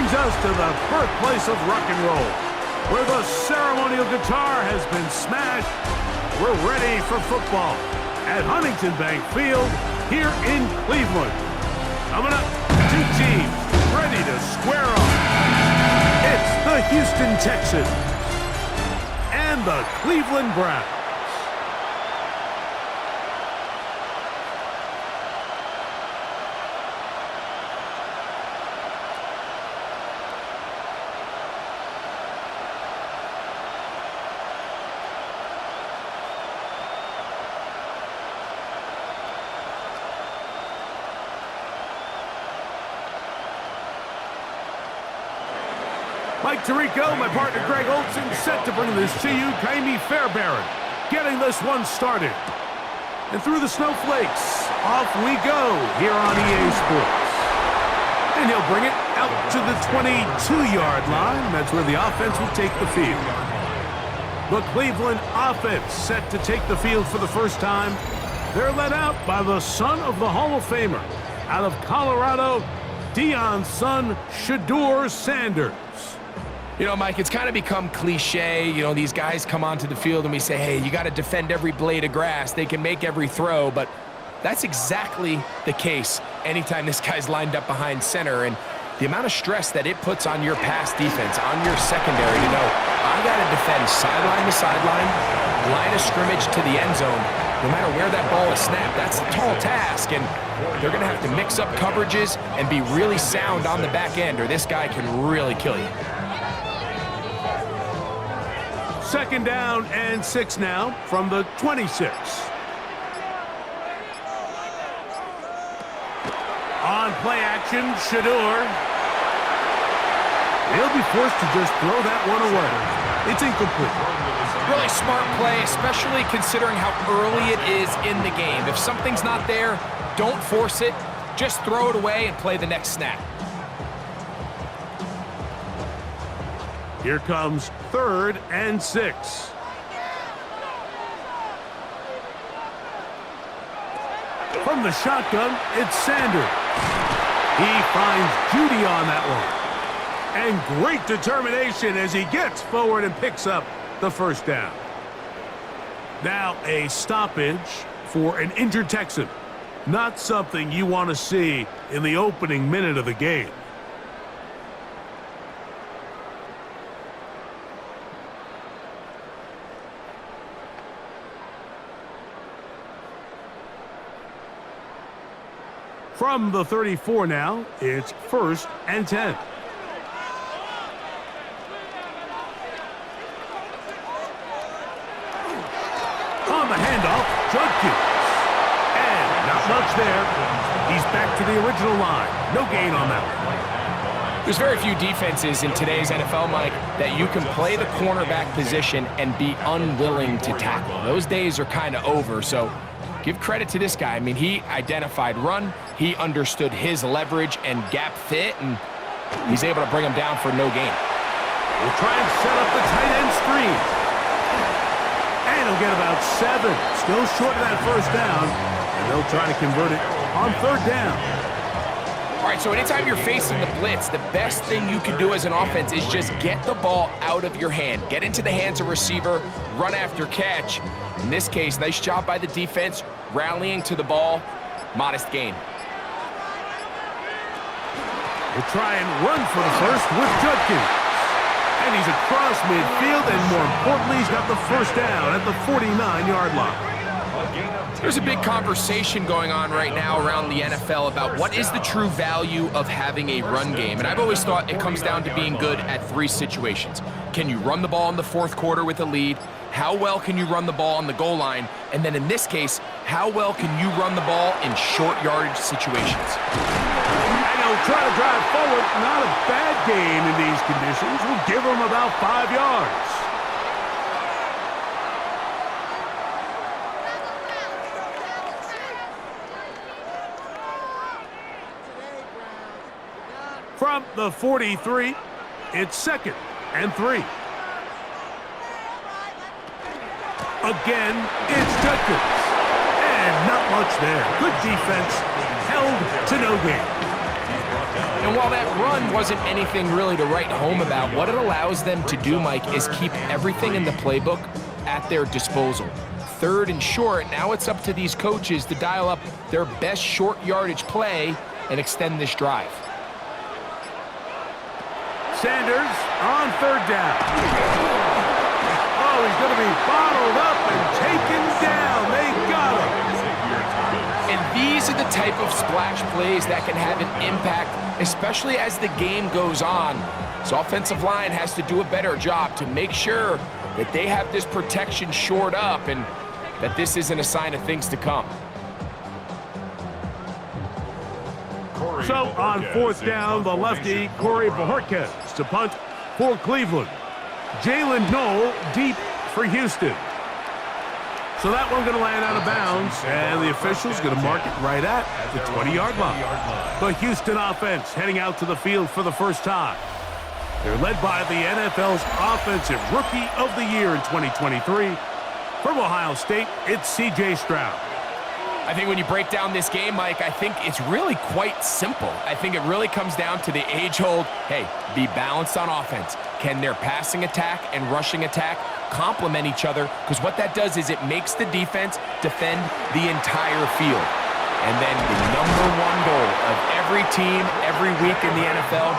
brings us to the birthplace of rock and roll, where the ceremonial guitar has been smashed. We're ready for football at Huntington Bank Field here in Cleveland. Coming up, two teams ready to square off. It's the Houston Texans and the Cleveland Browns. Mike Tirico, my partner Greg Olson, set to bring this to you. Kaimi Fairbairn getting this one started. And through the snowflakes, off we go here on EA Sports. And he'll bring it out to the 22-yard line. That's where the offense will take the field. The Cleveland offense set to take the field for the first time. They're led out by the son of the Hall of Famer out of Colorado, Deion's son, Shedeur Sanders. You know, Mike, it's kind of become cliche. You know, these guys come onto the field and we say, hey, you got to defend every blade of grass. They can make every throw, but that's exactly the case anytime this guy's lined up behind center. And the amount of stress that it puts on your pass defense, on your secondary to know, I got to defend sideline to sideline, line of scrimmage to the end zone, no matter where that ball is snapped. That's a tall task, and they're going to have to mix up coverages and be really sound on the back end, or this guy can really kill you. Second down and 6 now from the 26. On play action, Shedeur. He'll be forced to just throw that one away. It's incomplete. Really smart play, especially considering how early it is in the game. If something's not there, don't force it. Just throw it away and play the next snap. Here comes 3rd and 6. From the shotgun, it's Sanders. He finds Judy on that one. And great determination as he gets forward and picks up the first down. Now a stoppage for an injured Texan. Not something you want to see in the opening minute of the game. From the 34 now, it's 1st and 10. On the handoff, Judkins. And not much there. He's back to the original line. No gain on that one. There's very few defenses in today's NFL, Mike, that you can play the cornerback position and be unwilling to tackle. Those days are kind of over, so give credit to this guy. I mean, he identified run, he understood his leverage and gap fit, and he's able to bring him down for no gain. We'll try and set up the tight end screen. And he'll get about 7. Still short of that first down, and they'll try to convert it on 3rd down. All right, so anytime you're facing the blitz, the best thing you can do as an offense is just get the ball out of your hand. Get into the hands of receiver, run after catch. In this case, nice job by the defense, rallying to the ball, modest gain. We'll try and run for the first with Judkins. And he's across midfield, and more importantly, he's got the first down at the 49-yard line. There's a big conversation going on right now around the NFL about what is the true value of having a run game. And I've always thought it comes down to being good at 3 situations. Can you run the ball in the 4th quarter with a lead? How well can you run the ball on the goal line? And then in this case, how well can you run the ball in short yardage situations? And he'll try to drive forward. Not a bad game in these conditions. We'll give him about 5 yards. From the 43, it's 2nd and 3. Again, it's Judkins. And not much there. Good defense, held to no gain. And while that run wasn't anything really to write home about, what it allows them to do, Mike, is keep everything in the playbook at their disposal. 3rd and short, now it's up to these coaches to dial up their best short yardage play and extend this drive. Sanders on 3rd down. Oh, he's going to be bottled up and taken down. They got him. And these are the type of splash plays that can have an impact, especially as the game goes on. So offensive line has to do a better job to make sure that they have this protection shored up and that this isn't a sign of things to come. So on 4th down, the lefty, Corey Bojorquez to punt for Cleveland. Jalen Knoll deep for Houston. So that one going to land out of bounds, and the official's going to mark it right at the 20-yard line. The Houston offense heading out to the field for the first time. They're led by the NFL's Offensive Rookie of the Year in 2023. From Ohio State, it's C.J. Stroud. I think when you break down this game, Mike, I think it's really quite simple. I think it really comes down to the age-old, hey, be balanced on offense. Can their passing attack and rushing attack complement each other? Because what that does is it makes the defense defend the entire field. And then the #1 goal of every team, every week in the NFL,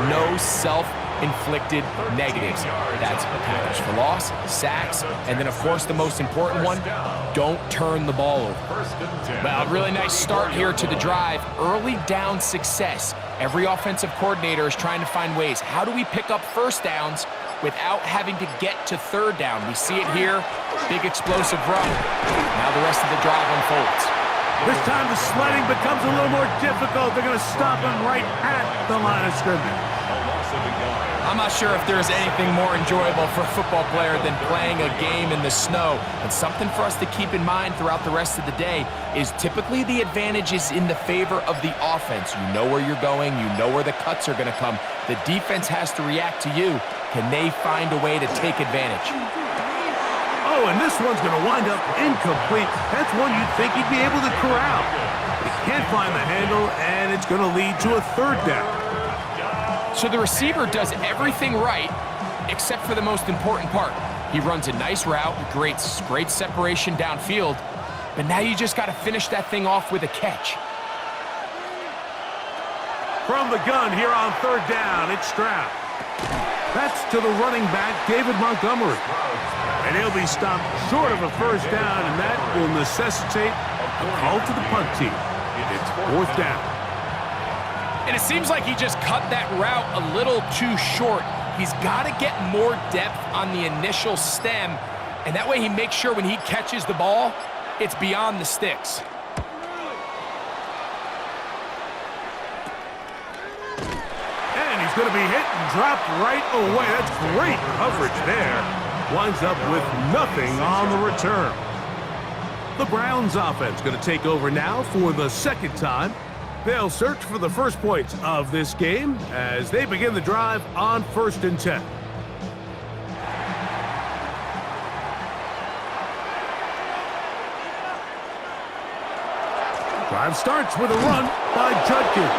no self-inflicted negatives. That's tackles for loss, sacks, and then, of course, the most important one, don't turn the ball over. Well, really nice start here to the drive. Early down success. Every offensive coordinator is trying to find ways. How do we pick up first downs without having to get to 3rd down? We see it here. Big explosive run. Now the rest of the drive unfolds. This time the sledding becomes a little more difficult. They're going to stop him right at the line of scrimmage. I'm not sure if there's anything more enjoyable for a football player than playing a game in the snow. And something for us to keep in mind throughout the rest of the day is typically the advantage is in the favor of the offense. You know where you're going. You know where the cuts are going to come. The defense has to react to you. Can they find a way to take advantage? Oh, and this one's going to wind up incomplete. That's one you'd think he'd be able to corral. He can't find the handle, and it's going to lead to a 3rd down. So the receiver does everything right except for the most important part. He runs a nice route, great separation downfield, but now you just got to finish that thing off with a catch. From the gun here on 3rd down, it's Stroud. That's to the running back, David Montgomery. And he'll be stopped short of a 1st down, and that will necessitate a call to the punt team. It's 4th down. And it seems like he just cut that route a little too short. He's got to get more depth on the initial stem, and that way he makes sure when he catches the ball, it's beyond the sticks. And he's going to be hit and dropped right away. That's great coverage there. Winds up with nothing on the return. The Browns offense going to take over now for the 2nd time. They'll search for the first points of this game as they begin the drive on 1st and 10. Drive starts with a run by Judkins.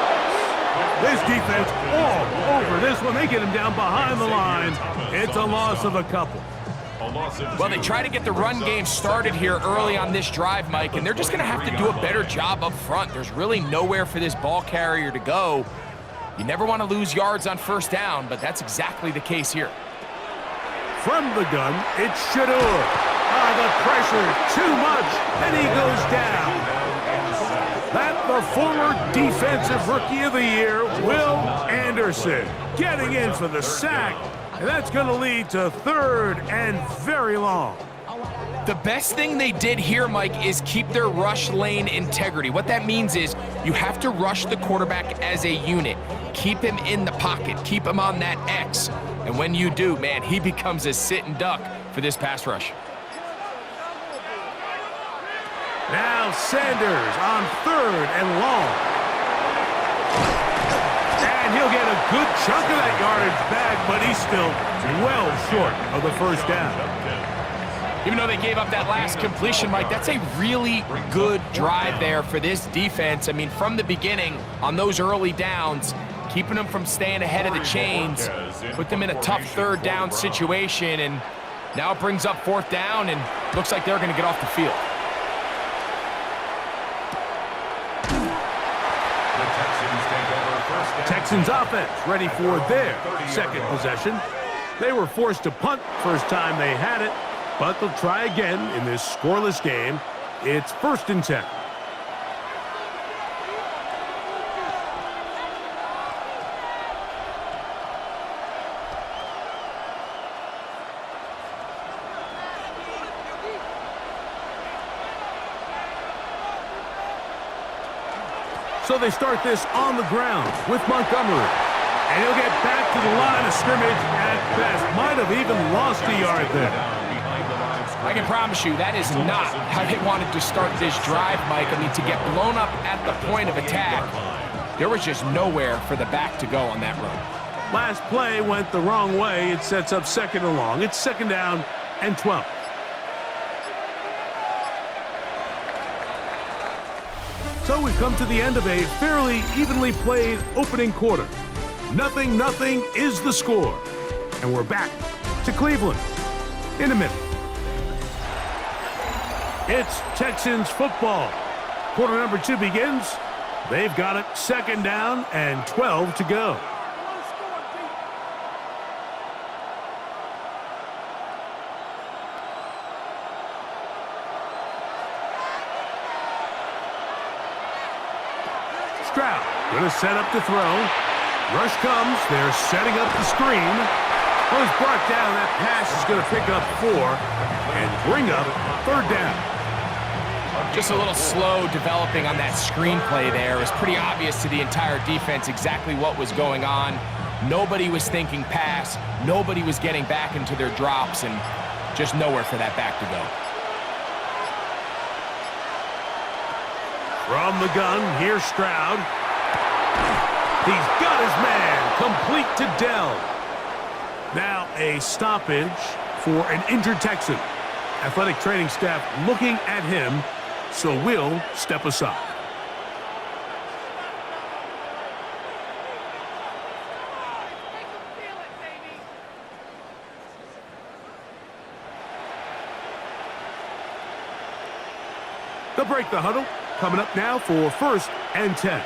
This defense all over this one. They get him down behind the line. It's a loss of a couple. Well, they try to get the run game started here early on this drive, Mike, and they're just going to have to do a better job up front. There's really nowhere for this ball carrier to go. You never want to lose yards on 1st down, but that's exactly the case here. From the gun, it's Shador. The pressure, too much, and he goes down. That the former Defensive Rookie of the Year, Will Anderson, getting in for the sack. And that's going to lead to 3rd and very long. The best thing they did here, Mike, is keep their rush lane integrity. What that means is you have to rush the quarterback as a unit. Keep him in the pocket. Keep him on that X. And when you do, man, he becomes a sit and duck for this pass rush. Now Sanders on 3rd and long. And he'll get a good chunk of that yardage back, but he's still well short of the 1st down. Even though they gave up that last completion, Mike, that's a really good drive there for this defense. I mean, from the beginning, on those early downs, keeping them from staying ahead of the chains, put them in a tough third down situation, and now it brings up fourth down, and looks like they're going to get off the field. Texans offense ready for their second possession. They were forced to punt first time they had it, but they'll try again in this scoreless game. It's 1st and 10. So they start this on the ground with Montgomery. And he'll get back to the line of scrimmage at best. Might have even lost a yard there. I can promise you that is not how they wanted to start this drive, Mike. I mean, to get blown up at the point of attack, there was just nowhere for the back to go on that run. Last play went the wrong way. It sets up 2nd and long. It's 2nd down and 12. So we've come to the end of a fairly evenly played opening quarter. 0-0 is the score. And we're back to Cleveland in a minute. It's Texans football. Quarter number 2 begins. They've got it 2nd down and 12 to go. Stroud going to set up to throw. Rush comes. They're setting up the screen. Was brought down. That pass is going to pick up 4 and bring up 3rd down. Just a little slow developing on that screenplay there. It was pretty obvious to the entire defense exactly what was going on. Nobody was thinking pass. Nobody was getting back into their drops, and just nowhere for that back to go. From the gun, here's Stroud. He's got his man, complete to Dell. Now a stoppage for an injured Texan. Athletic training staff looking at him, so we'll step aside. They'll break the huddle. Coming up now for 1st and 10.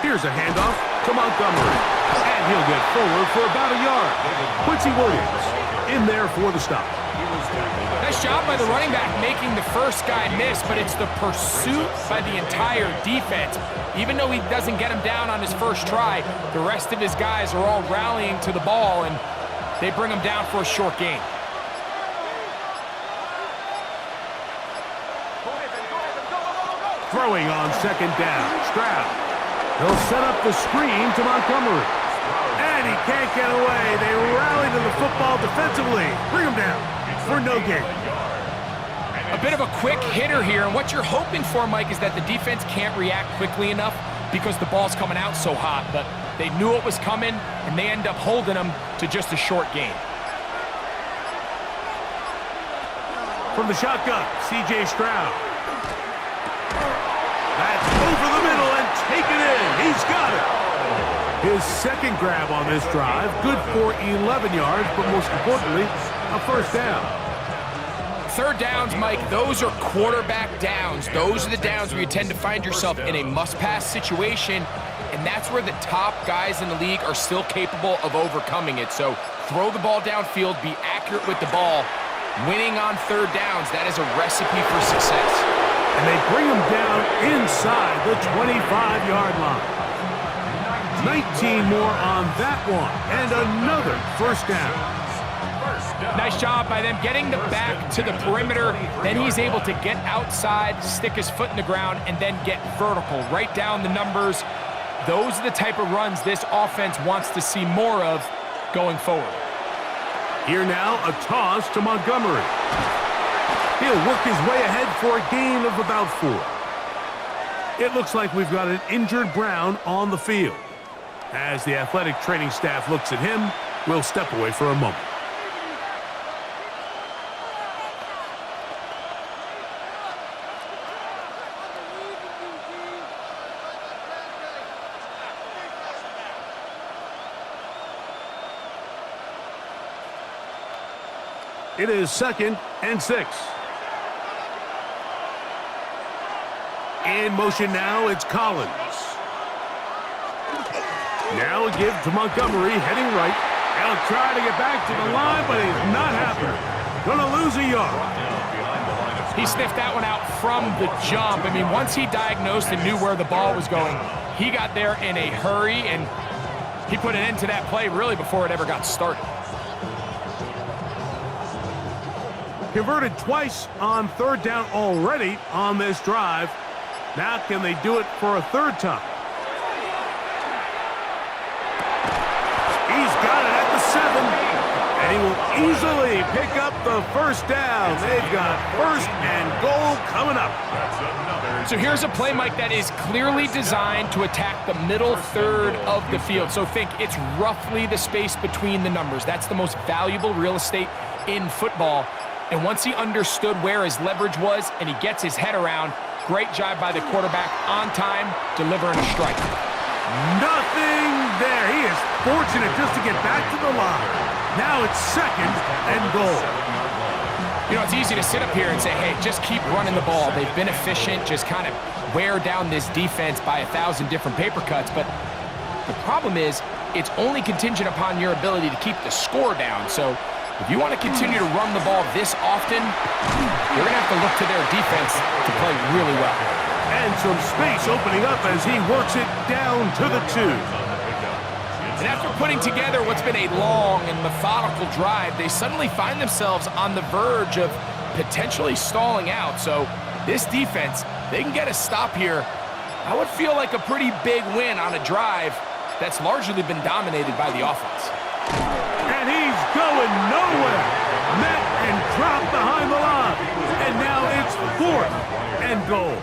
Here's a handoff to Montgomery. And he'll get forward for about a yard. Quincy Williams in there for the stop. Nice job by the running back making the first guy miss, but it's the pursuit by the entire defense. Even though he doesn't get him down on his first try, the rest of his guys are all rallying to the ball, and they bring him down for a short gain. Throwing on 2nd down. Stroud. He'll set up the screen to Montgomery. And he can't get away. They rally to the football defensively. Bring him down for no gain. A bit of a quick hitter here, and what you're hoping for, Mike, is that the defense can't react quickly enough because the ball's coming out so hot, but they knew it was coming, and they end up holding them to just a short gain. From the shotgun, C.J. Stroud. That's over the middle and taken in. He's got it. His 2nd grab on this drive, good for 11 yards, but most importantly, a 1st down. 3rd downs, Mike, those are quarterback downs. Those are the downs where you tend to find yourself in a must-pass situation, and that's where the top guys in the league are still capable of overcoming it. So throw the ball downfield, be accurate with the ball. Winning on 3rd downs, that is a recipe for success. And they bring him down inside the 25-yard line. 19 more on that one, and another 1st down. Nice job by them getting the back to the perimeter. Then he's able to get outside, stick his foot in the ground, and then get vertical. Right down the numbers. Those are the type of runs this offense wants to see more of going forward. Here now, a toss to Montgomery. He'll work his way ahead for a gain of about 4. It looks like we've got an injured Brown on the field. As the athletic training staff looks at him, we'll step away for a moment. It is 2nd and 6. In motion now, it's Collins. Now a give to Montgomery, heading right. He'll try to get back to the line, but it's not happening. Gonna lose a yard. He sniffed that one out from the jump. I mean, once he diagnosed and knew where the ball was going, he got there in a hurry, and he put an end to that play really before it ever got started. Converted twice on 3rd down already on this drive. Now can they do it for a 3rd time? He's got it at the 7. And he will easily pick up the 1st down. They've got 1st and goal coming up. So here's a play, Mike, that is clearly designed to attack the middle 3rd of the field. So think it's roughly the space between the numbers. That's the most valuable real estate in football. And once he understood where his leverage was and he gets his head around, great job by the quarterback on time, delivering a strike. Nothing there. He is fortunate just to get back to the line. Now it's 2nd and goal. You know, it's easy to sit up here and say, hey, just keep running the ball. They've been efficient, just kind of wear down this defense by 1,000 different paper cuts. But the problem is it's only contingent upon your ability to keep the score down. So if you want to continue to run the ball this often, you're going to have to look to their defense to play really well. And some space opening up as he works it down to the 2. And after putting together what's been a long and methodical drive, they suddenly find themselves on the verge of potentially stalling out. So this defense, they can get a stop here. I would feel like a pretty big win on a drive that's largely been dominated by the offense. And he's going nowhere. Met and dropped behind the line. And now it's 4th and goal.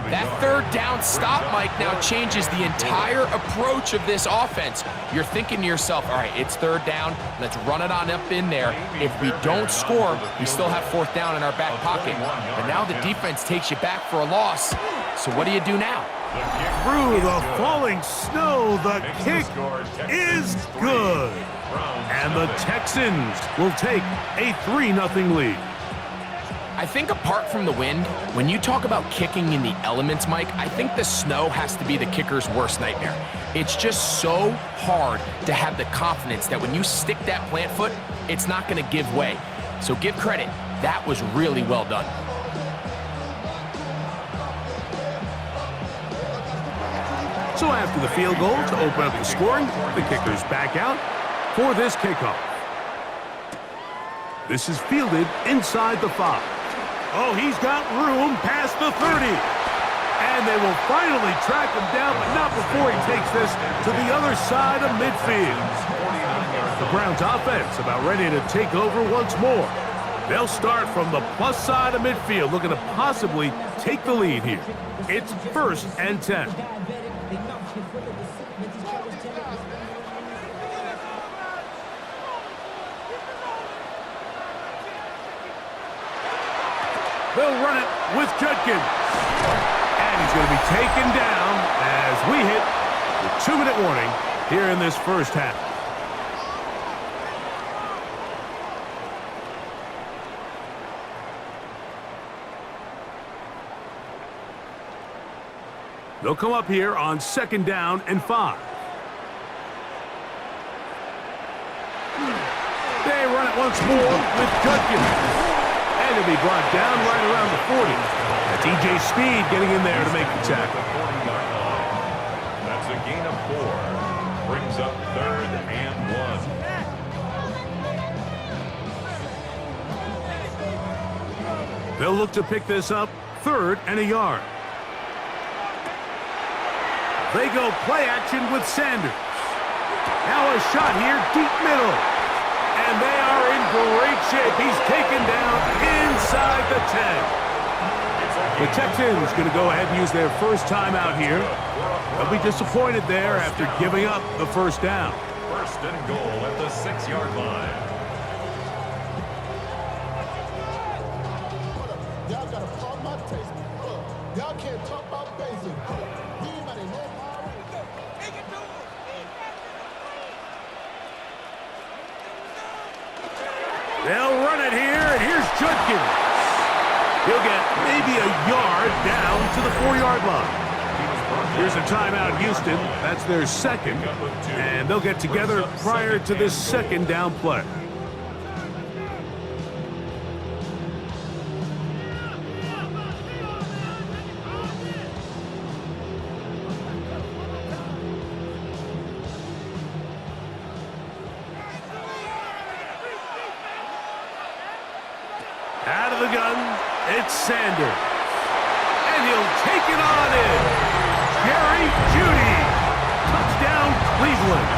That 3rd down stop, Mike, now changes the entire approach of this offense. You're thinking to yourself, all right, it's 3rd down. Let's run it on up in there. If we don't score, we still have 4th down in our back pocket. But now the defense takes you back for a loss. So what do you do now? Through the falling snow, the kick is good. And the Texans will take a 3-0 lead. I think apart from the wind, when you talk about kicking in the elements, Mike, I think the snow has to be the kicker's worst nightmare. It's just so hard to have the confidence that when you stick that plant foot, it's not going to give way. So give credit, that was really well done. So after the field goal to open up the scoring, the kicker's back out for this kickoff. This is fielded inside the 5. Oh, he's got room past the 30. And they will finally track him down, but not before he takes this to the other side of midfield. The Browns offense about ready to take over once more. They'll start from the plus side of midfield, looking to possibly take the lead here. It's 1st and 10. They'll run it with Judkins. And he's going to be taken down as we hit the 2-minute warning here in this 1st half. They'll come up here on 2nd down and 5. They run it once more with Judkins. And he'll be brought down right around the 40. That's E.J. Speed getting in there to make the tackle. That's a gain of 4. Brings up 3rd and 1. They'll look to pick this up 3rd and a yard. They go play action with Sanders. Now a shot here, deep middle. And they are in great shape. He's taken down inside the 10. The Texans going to go ahead and use their first timeout here. They'll be disappointed there after giving up the 1st down. 1st and goal at the 6-yard line. Y'all got to pump my taste. Y'all can't talk about basic. Anybody know how? They'll run it here, and here's Judkins. He'll get maybe a yard down to the 4-yard line. Here's a timeout, Houston. That's their second, and they'll get together prior to this second down play. Out of the gun, it's Sanders. And he'll take it on in. Jerry Jeudy. Touchdown, Cleveland.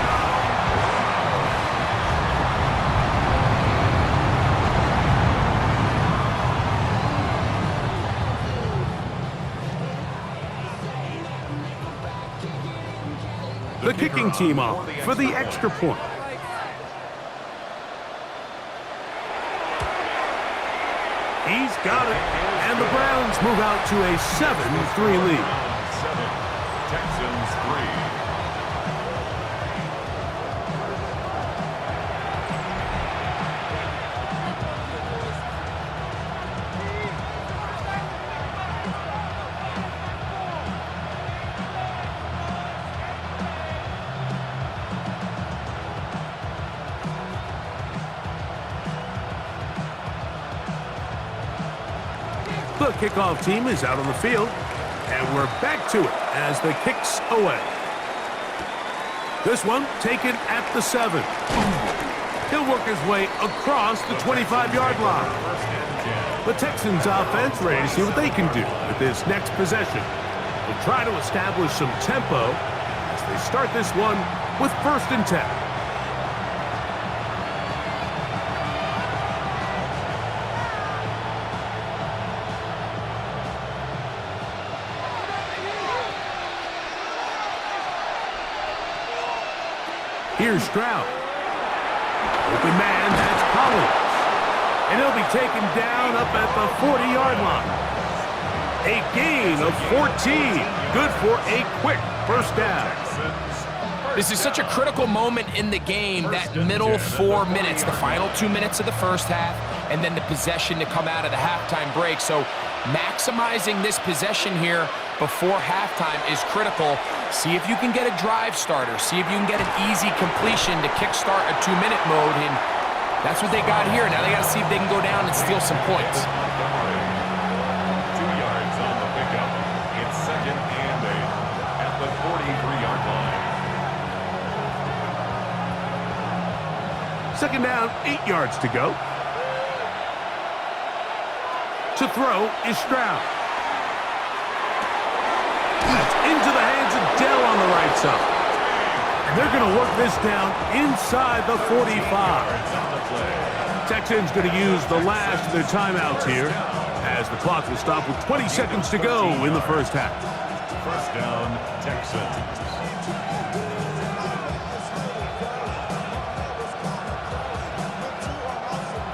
The kicking team off for the extra point. He's got it, and the Browns move out to a 7-3 lead. Texans 3. The kickoff team is out on the field, and we're back to it as the kick's away. This one taken at the 7. He'll work his way across the 25-yard line. The Texans offense ready to see what they can do with this next possession. They'll try to establish some tempo as they start this one with 1st and 10. Here's Stroud. Open man, that's Collins. And he'll be taken down up at the 40-yard line. A gain of 14. Good for a quick 1st down. This is such a critical moment in the game, that middle 4 minutes, the final 2 minutes of the first half, and then the possession to come out of the halftime break. So maximizing this possession here before halftime is critical. See if you can get a drive starter. See if you can get an easy completion to kickstart a 2-minute mode, and that's what they got here. Now they got to see if they can go down and steal some points. 2 yards on the pickup. It's 2nd and 8 at the 43-yard line. 2nd down, 8 yards to go. To throw is Stroud. That's into the hands of Dell on the right side. And they're going to work this down inside the 45. Texans going to use the last of their timeouts here as the clock will stop with 20 seconds to go in the first half. 1st down, Texans.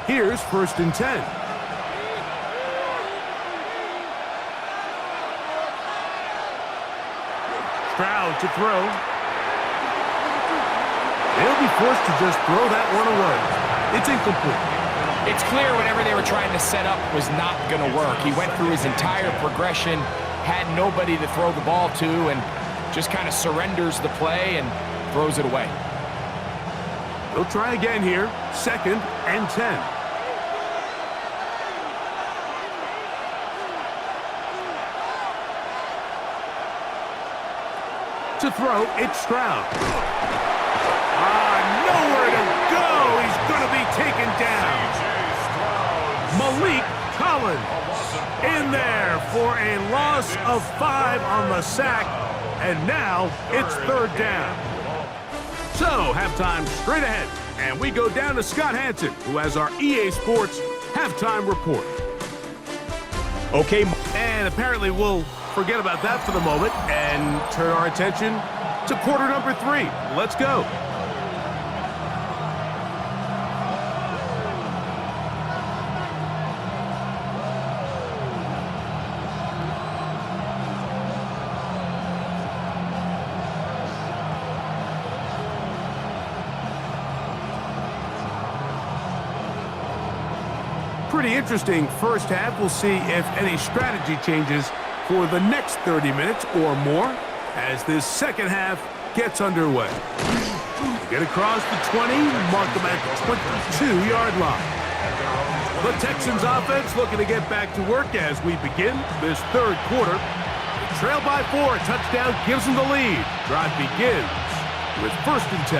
Here's 1st and 10. Stroud to throw. They'll be forced to just throw that one away. It's incomplete. It's clear whatever they were trying to set up was not going to work. He went through his entire progression, had nobody to throw the ball to, and just kind of surrenders the play and throws it away. They'll try again here. 2nd and 10. To throw, it's Stroud. Nowhere to go. He's going to be taken down. Malik Collins in there for a loss of 5 on the sack, and now it's 3rd down. So, halftime straight ahead, and we go down to Scott Hansen, who has our EA Sports halftime report. Okay, and apparently we'll forget about that for the moment and turn our attention to quarter number 3. Let's go. pretty interesting first half. We'll see if any strategy changes for the next 30 minutes or more as this second half gets underway. Get across the 20, mark them at the 22-yard line. The Texans offense looking to get back to work as we begin this third quarter. They trail by 4, touchdown gives them the lead. Drive begins with 1st and 10.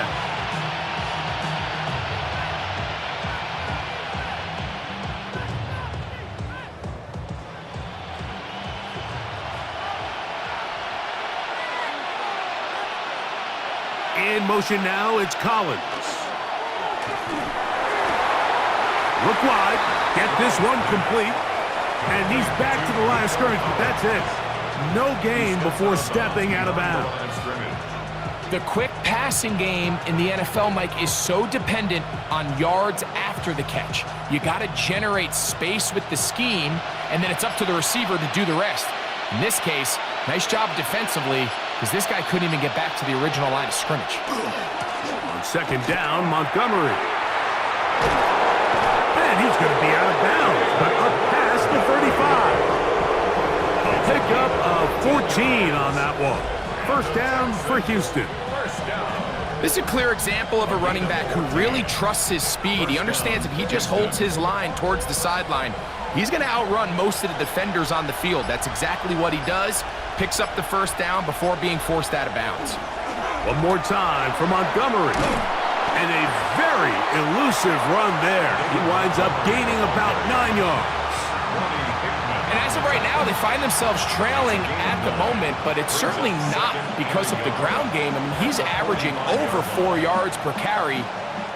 In motion now, it's Collins. Look wide, get this one complete, and he's back to the line of scrimmage, but that's it. No gain before stepping out of bounds. The quick passing game in the NFL, Mike, is so dependent on yards after the catch. You got to generate space with the scheme, and then it's up to the receiver to do the rest. In this case, nice job defensively, because this guy couldn't even get back to the original line of scrimmage. On 2nd down, Montgomery. And he's going to be out of bounds, but up past the 35. A pickup of 14 on that one. 1st down for Houston. This is a clear example of a running back who really trusts his speed. He understands if he just holds his line towards the sideline, he's going to outrun most of the defenders on the field. That's exactly what he does. Picks up the 1st down before being forced out of bounds. One more time for Montgomery. And a very elusive run there. He winds up gaining about 9 yards. And as of right now, they find themselves trailing at the moment, but it's certainly not because of the ground game. I mean, he's averaging over 4 yards per carry.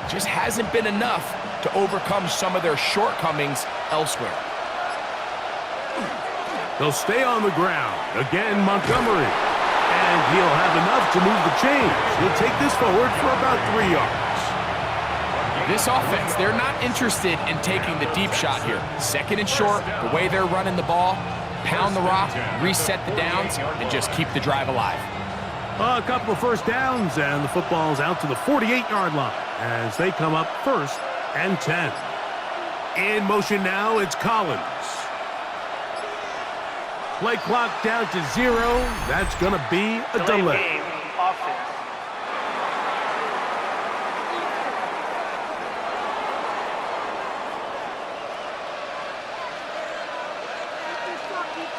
Just hasn't been enough to overcome some of their shortcomings elsewhere. They'll stay on the ground. Again, Montgomery. And he'll have enough to move the chains. He'll take this forward for about 3 yards. This offense, they're not interested in taking the deep shot here. 2nd and short, the way they're running the ball, pound the rock, reset the downs, and just keep the drive alive. A couple of 1st downs, and the football's out to the 48-yard line as they come up 1st and 10. In motion now, it's Collins. Play clock down to 0. That's going to be a delay. Game, offense.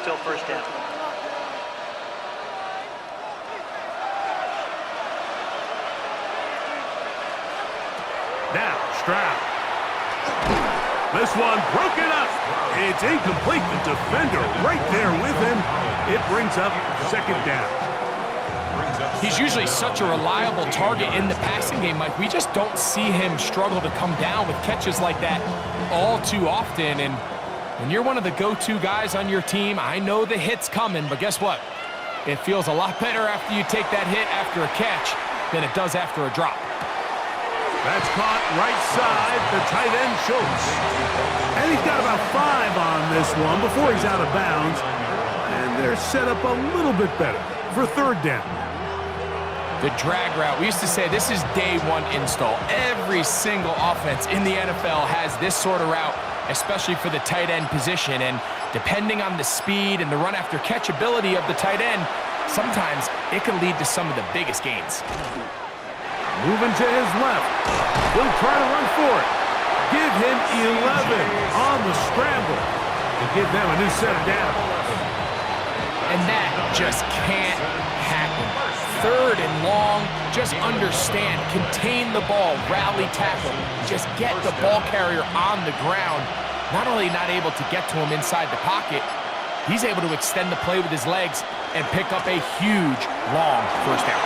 Still 1st down. Now, Stroud. This one broken up. It's incomplete. The defender right there with him. It brings up 2nd down. He's usually such a reliable target in the passing game, Mike. We just don't see him struggle to come down with catches like that all too often. And when you're one of the go-to guys on your team, I know the hit's coming, but guess what? It feels a lot better after you take that hit after a catch than it does after a drop. That's caught right side, the tight end Schultz. And he's got about 5 on this one before he's out of bounds. And they're set up a little bit better for 3rd down. The drag route, we used to say this is day 1 install. Every single offense in the NFL has this sort of route, especially for the tight end position. And depending on the speed and the run after catch ability of the tight end, sometimes it can lead to some of the biggest gains. Moving to his left. He'll try to run for it. Give him 11 on the scramble to give them a new set of downs. And that just can't happen. 3rd and long, just understand, contain the ball, rally tackle, just get the ball carrier on the ground. Not only not able to get to him inside the pocket, he's able to extend the play with his legs and pick up a huge, long 1st down.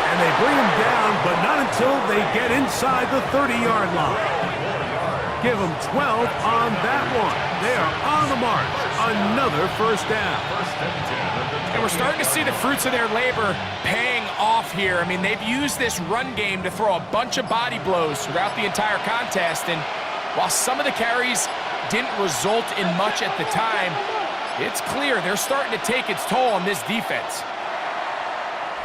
And they bring him down, but not until they get inside the 30-yard line. Give them 12 on that one. They are on the march. Another 1st down. And we're starting to see the fruits of their labor paying off here. I mean, they've used this run game to throw a bunch of body blows throughout the entire contest. And while some of the carries didn't result in much at the time, it's clear they're starting to take its toll on this defense.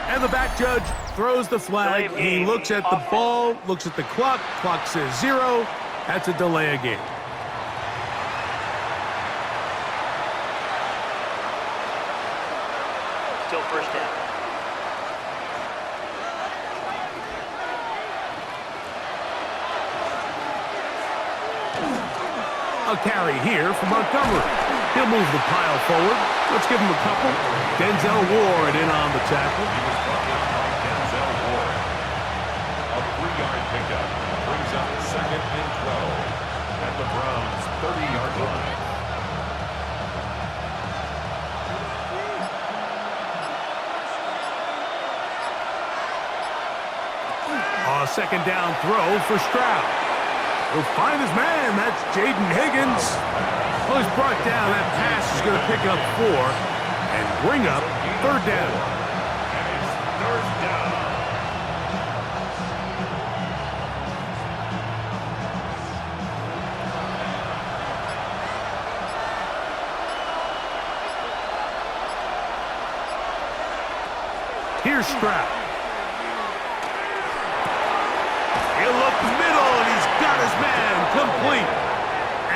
And the back judge throws the flag. He looks at the ball, looks at the clock. Clock says 0. That's a delay of game. still first down. A carry here for Montgomery. He'll move the pile forward. Let's give him a couple. Denzel Ward in on the tackle. He was brought down by Denzel Ward. A 3-yard pickup brings up 2nd and 12 at the Browns' 30-yard line. A second down throw for Stroud. He'll find his man. That's Jaden Higgins. Well, he's brought down. That pass is going to pick up 4 and bring up 3rd down. And it's 3rd down. Here's Stroud. He'll look middle, and he's got his man complete.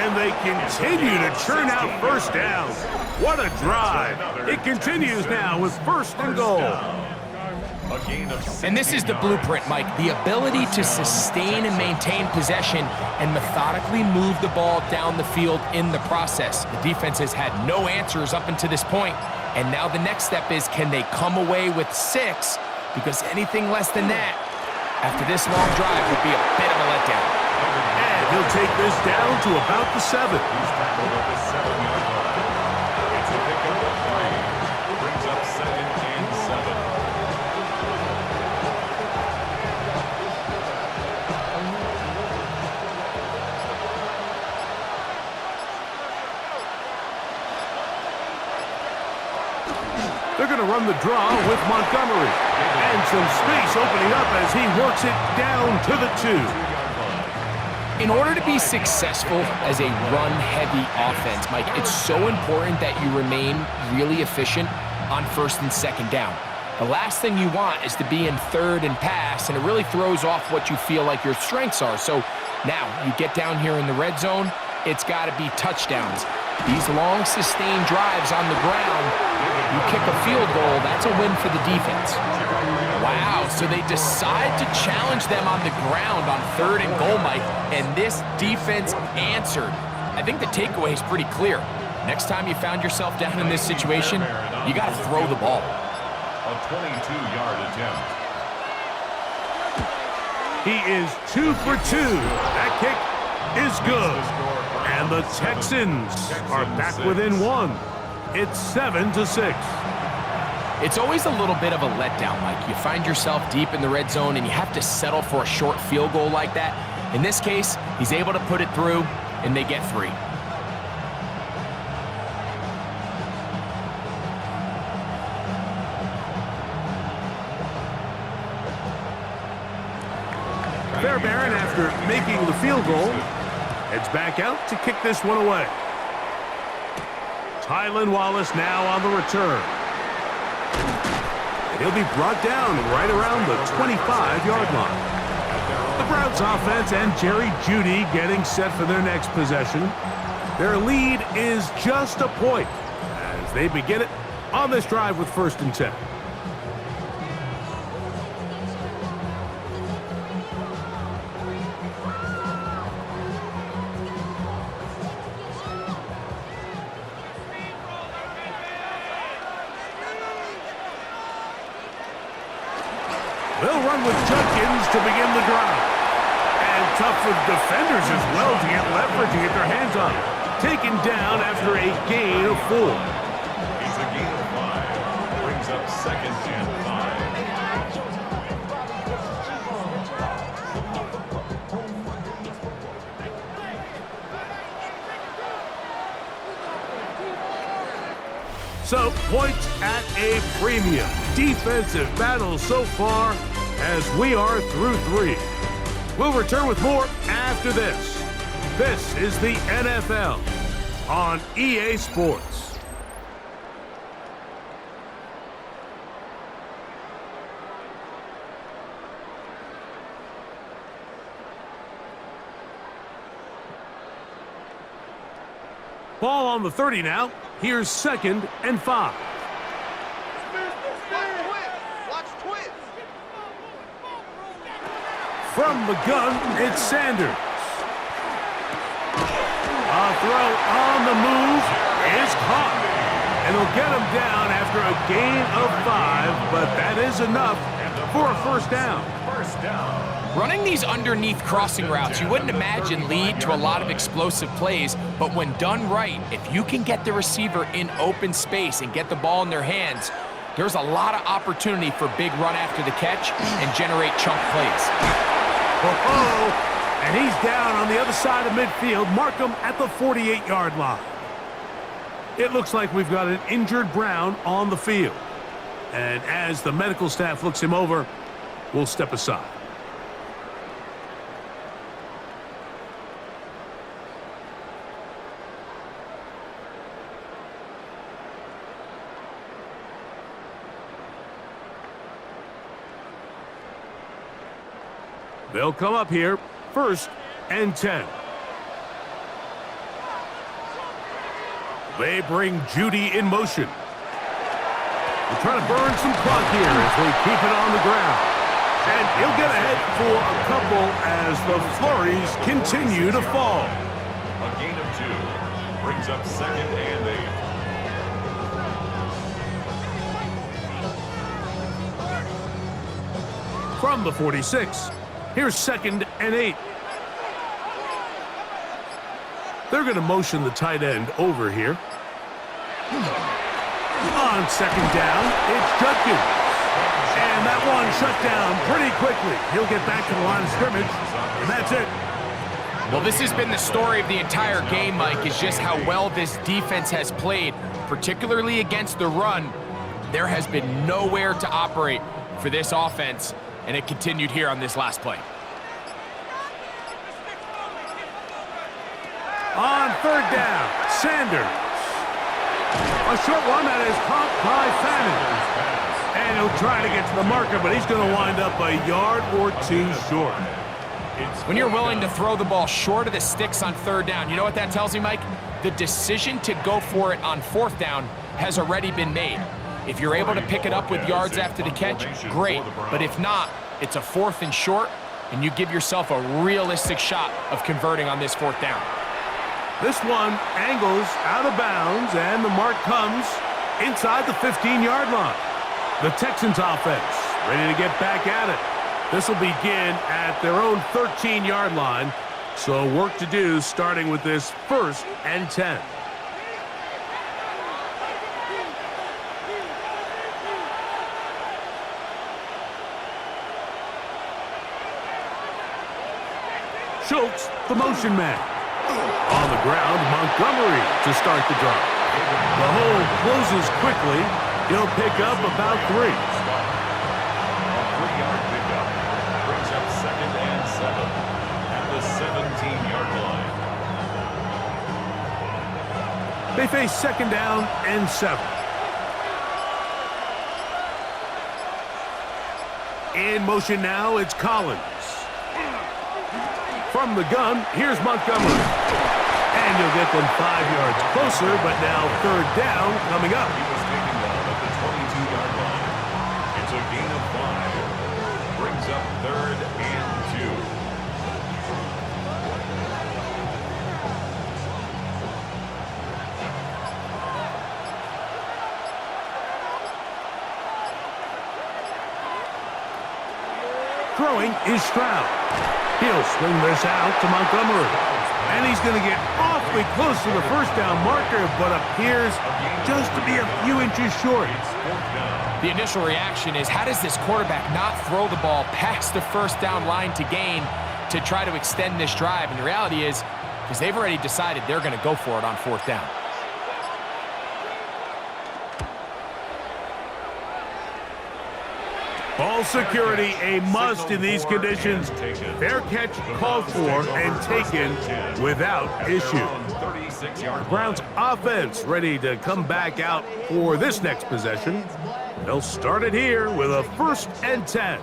And they continue to churn out first down. What a drive. It continues now with 1st and goal. A gain of 16 And this is the blueprint, Mike. The ability to sustain and maintain possession and methodically move the ball down the field in the process. The defense has had no answers up until this point, and now the next step is, can they come away with 6? Because anything less than that, after this long drive, would be a bit of a letdown. And he'll take this down to about the 7. He's tackled at the 7-yard line. It's a pickup of 3. Brings up 2nd and 7. They're going to run the draw with Montgomery. And some space opening up as he works it down to the 2. In order to be successful as a run-heavy offense, Mike, it's so important that you remain really efficient on 1st and 2nd down. The last thing you want is to be in 3rd and pass, and it really throws off what you feel like your strengths are. So now you get down here in the red zone, it's got to be touchdowns. These long, sustained drives on the ground, you kick a field goal, that's a win for the defense. Wow, so they decide to challenge them on the ground on 3rd and goal, Mike, and this defense answered. I think the takeaway is pretty clear. Next time you found yourself down in this situation, you got to throw the ball. A 22-yard attempt. He is 2 for 2. That kick is good. And the Texans are back within 1. It's 7-6. It's always a little bit of a letdown, Mike. You find yourself deep in the red zone and you have to settle for a short field goal like that. In this case, he's able to put it through, and they get 3. Fairbairn, after making the field goal, heads back out to kick this one away. Tylan Wallace now on the return. And he'll be brought down right around the 25-yard line. The Browns offense and Jerry Jeudy getting set for their next possession. Their lead is just a point as they begin it on this drive with 1st and 10. They'll run with Judkins to begin the drive. And tough with defenders as well to get leverage and get their hands on it. Taken down after a gain of 4. He's a gain of 5. Brings up 2nd and 5. So, points at a premium. Defensive battle so far as we are through 3. We'll return with more after this. This is the NFL on EA Sports. Ball on the 30 now. Here's 2nd and 5. From the gun, it's Sanders. A throw on the move is caught. And they'll get him down after a gain of 5, but that is enough for a first down. First down. Running these underneath crossing routes, you wouldn't imagine lead to a lot of explosive plays, but when done right, if you can get the receiver in open space and get the ball in their hands, there's a lot of opportunity for big run after the catch and generate chunk plays. Oh, and he's down on the other side of midfield. Mark him at the 48-yard line. It looks like we've got an injured Brown on the field. And as the medical staff looks him over, we'll step aside. They'll come up here, 1st and 10. They bring Judy in motion. They're trying to burn some clock here as they keep it on the ground. And he'll get ahead for a couple as the flurries continue to fall. A gain of 2 brings up 2nd and 8. From the 46, here's 2nd and 8. They're going to motion the tight end over here. On 2nd down, it's Judkins. And that one shut down pretty quickly. He'll get back to the line of scrimmage, and that's it. Well, this has been the story of the entire game, Mike, is just how well this defense has played, particularly against the run. There has been nowhere to operate for this offense, and it continued here on this last play. On 3rd down, Sanders. A short one that is caught by Fannin. And he'll try to get to the marker, but he's going to wind up a yard or 2 short. When you're willing to throw the ball short of the sticks on 3rd down, you know what that tells me, Mike? The decision to go for it on 4th down has already been made. If you're able to pick it up with yards after the catch, great. But if not, it's a 4th and short, and you give yourself a realistic shot of converting on this 4th down. This one angles out of bounds, and the mark comes inside the 15-yard line. The Texans offense ready to get back at it. This will begin at their own 13-yard line, so work to do starting with this 1st and 10. Schultz, the motion man. On the ground, Montgomery to start the drive. The hole closes quickly. He'll pick up about 3. A 3-yard pickup brings up 2nd and 7 at the 17-yard line. They face 2nd down and 7. In motion now, it's Collins. From the gun, here's Montgomery. And you'll get them 5 yards closer, but now 3rd down coming up. He was taken down at the 22-yard line. It's a gain of 5. Brings up 3rd and 2. Throwing is Stroud. He'll swing this out to Montgomery. And he's going to get awfully close to the 1st down marker, but appears just to be a few inches short. The initial reaction is, how does this quarterback not throw the ball past the 1st down line to gain to try to extend this drive? And the reality is, because they've already decided they're going to go for it on 4th down. Ball security a must in these conditions. Fair catch called for and taken without issue. The Browns offense ready to come back out for this next possession. They'll start it here with a 1st and 10.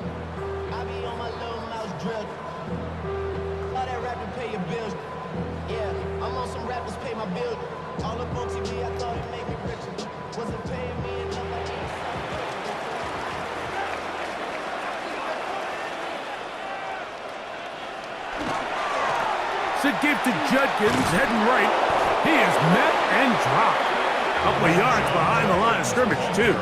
fakes a give to Judkins, heading right. He is met and dropped. Couple of yards behind the line of scrimmage, too.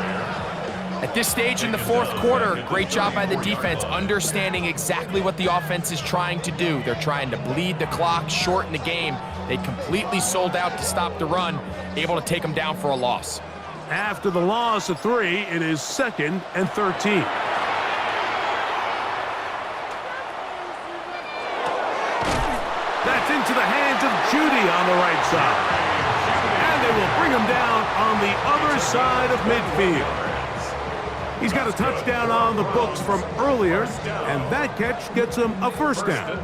At this stage in the fourth quarter, great job by the defense understanding exactly what the offense is trying to do. They're trying to bleed the clock, shorten the game. They completely sold out to stop the run, able to take them down for a loss. After the loss of 3, it is 2nd and 13. That's into the hands of Judy on the right side. And they will bring him down on the other side of midfield. He's got a touchdown on the books from earlier, and that catch gets him a first down.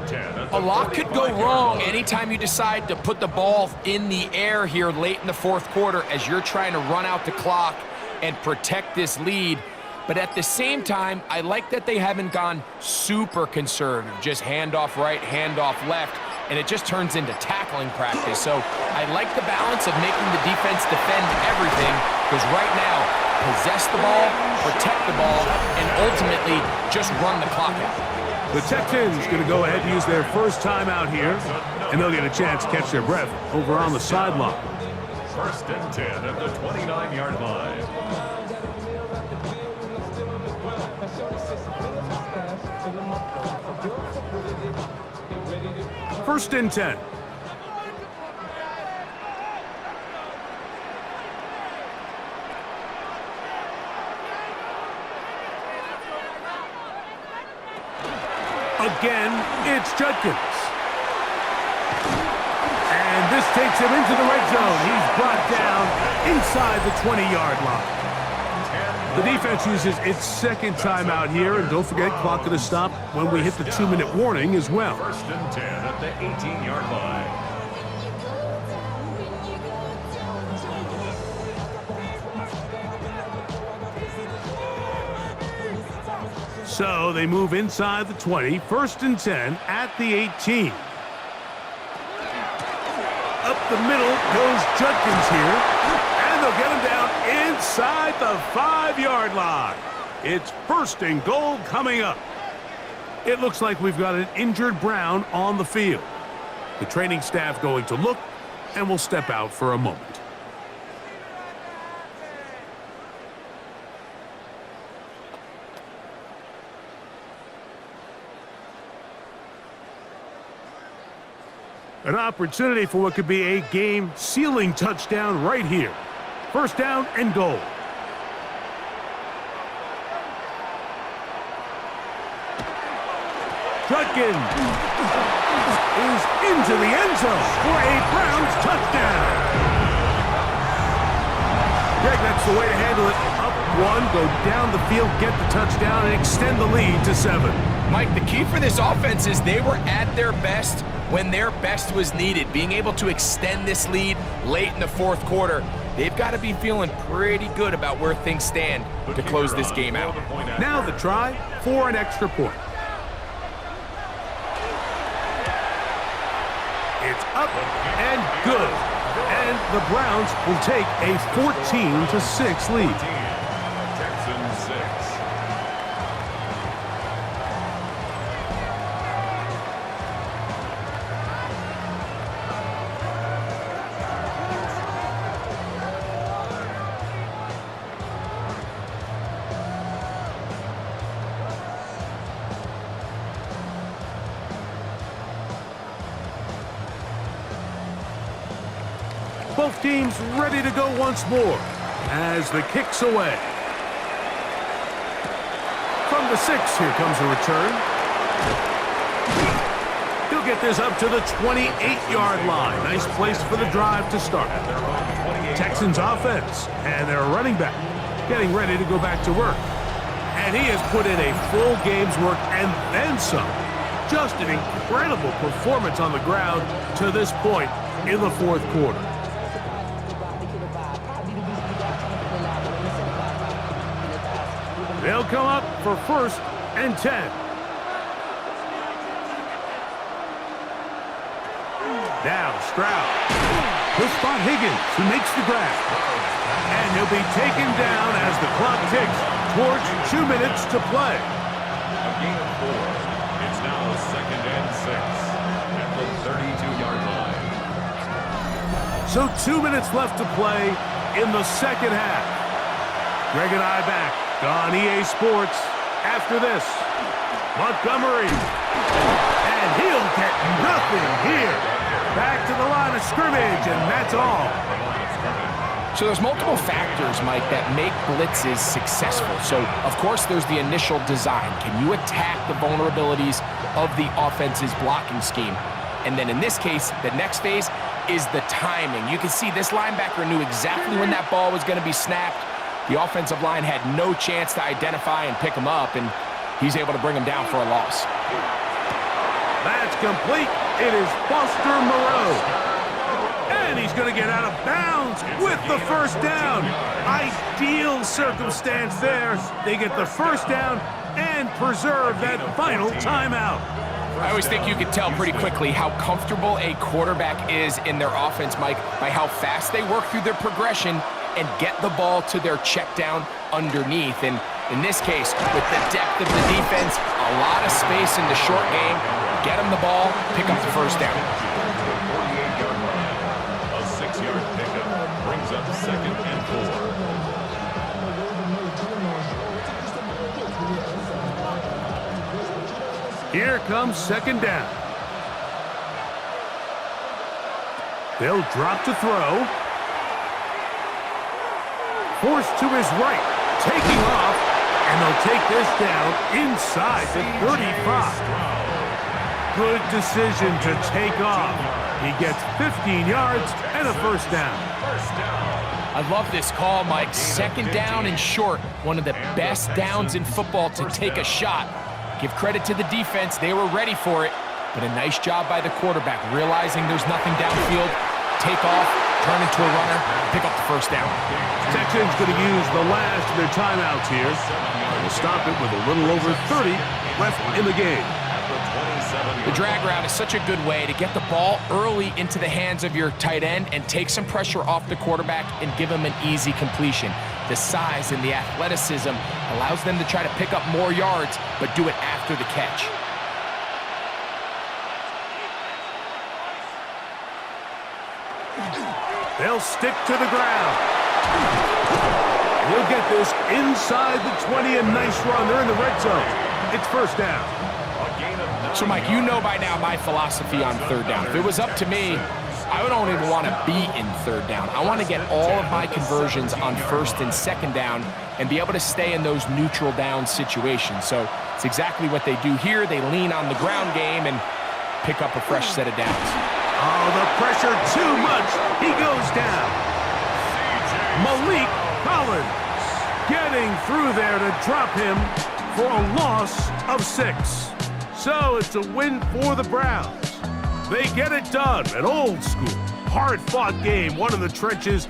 A lot could go wrong anytime you decide to put the ball in the air here late in the fourth quarter as you're trying to run out the clock and protect this lead. But at the same time, I like that they haven't gone super conservative, just handoff right, handoff left, and it just turns into tackling practice. So I like the balance of making the defense defend everything, because right now, possess the ball, protect the ball, and ultimately just run the clock out. The Texans going to go ahead and use their first time out here, and they'll get a chance to catch their breath over on the sideline. 1st and 10 at the 29-yard line. First and 10. Again, it's Judkins. And this takes him into the red zone. He's brought down inside the 20-yard line. The defense uses its second time out here, and don't forget, clock going to stop when we hit the 2-minute warning as well. 1st and 10 at the 18-yard line. So they move inside the 20, 1st and 10 at the 18. Up the middle goes Judkins here, and they'll get him down inside the 5-yard line. It's 1st and goal coming up. It looks like we've got an injured Brown on the field. The training staff going to look, and we'll step out for a moment. An opportunity for what could be a game-sealing touchdown right here. 1st down and goal. Judkins is into the end zone for a Browns touchdown. Greg, that's the way to handle it. Up 1, go down the field, get the touchdown, and extend the lead to 7. Mike, the key for this offense is they were at their best when their best was needed. Being able to extend this lead late in the fourth quarter, they've got to be feeling pretty good about where things stand to close this game out. Now the try for an extra point. It's up and good. And the Browns will take a 14-6 lead. Texans 6. Both teams ready to go once more as the kick's away. From the 6, here comes a return. He'll get this up to the 28-yard line. Nice place for the drive to start. Texans offense and their running back getting ready to go back to work. And he has put in a full game's work and then some. Just an incredible performance on the ground to this point in the fourth quarter. They'll come up for 1st and 10. Now Stroud. He'll spot Higgins, who makes the grab. And he'll be taken down as the clock ticks towards 2 minutes to play. A gain of 4. It's now second and 6 at the 32-yard line. So 2 minutes left to play in the second half. Greg and I back on EA Sports after this. Montgomery. And he'll get nothing here. Back to the line of scrimmage, and that's all. So there's multiple factors, Mike, that make blitzes successful. So, of course, there's the initial design. Can you attack the vulnerabilities of the offense's blocking scheme? And then in this case, the next phase is the timing. You can see this linebacker knew exactly when that ball was going to be snapped. The offensive line had no chance to identify and pick him up, and he's able to bring him down for a loss. That's complete. It is Foster Moreau. And he's going to get out of bounds with the first down. Ideal circumstance there. They get the first down and preserve that final timeout. I always think you can tell pretty quickly how comfortable a quarterback is in their offense, Mike, by how fast they work through their progression and get the ball to their check down underneath. And in this case, with the depth of the defense, a lot of space in the short game, get them the ball, pick up the first down. 48-yard line. A 6-yard pickup brings up second and 4. Here comes second down. They'll drop to throw. Forced to his right, taking off, and they'll take this down inside the 35. Good decision to take off. He gets 15 yards and a first down. I love this call, Mike. Second down and short. One of the best downs in football to take a shot. Give credit to the defense. They were ready for it. But a nice job by the quarterback, realizing there's nothing downfield. Take off, turn into a runner, pick up the first down. Texans going to use the last of their timeouts here. They'll stop it with a little over 30 left in the game. The drag route is such a good way to get the ball early into the hands of your tight end and take some pressure off the quarterback and give him an easy completion. The size and the athleticism allows them to try to pick up more yards, but do it after the catch. They'll stick to the ground. He'll get this inside the 20, a nice run. They're in the red zone. It's first down. So, Mike, you know by now my philosophy on third down. If it was up to me, I don't even want to be in third down. I want to get all of my conversions on first and second down and be able to stay in those neutral down situations. So it's exactly what they do here. They lean on the ground game and pick up a fresh set of downs. Oh, the pressure too much. He goes down. Malik Collins getting through there to drop him for a loss of 6. So it's a win for the Browns. They get it done. An old school, hard-fought game, one in the trenches.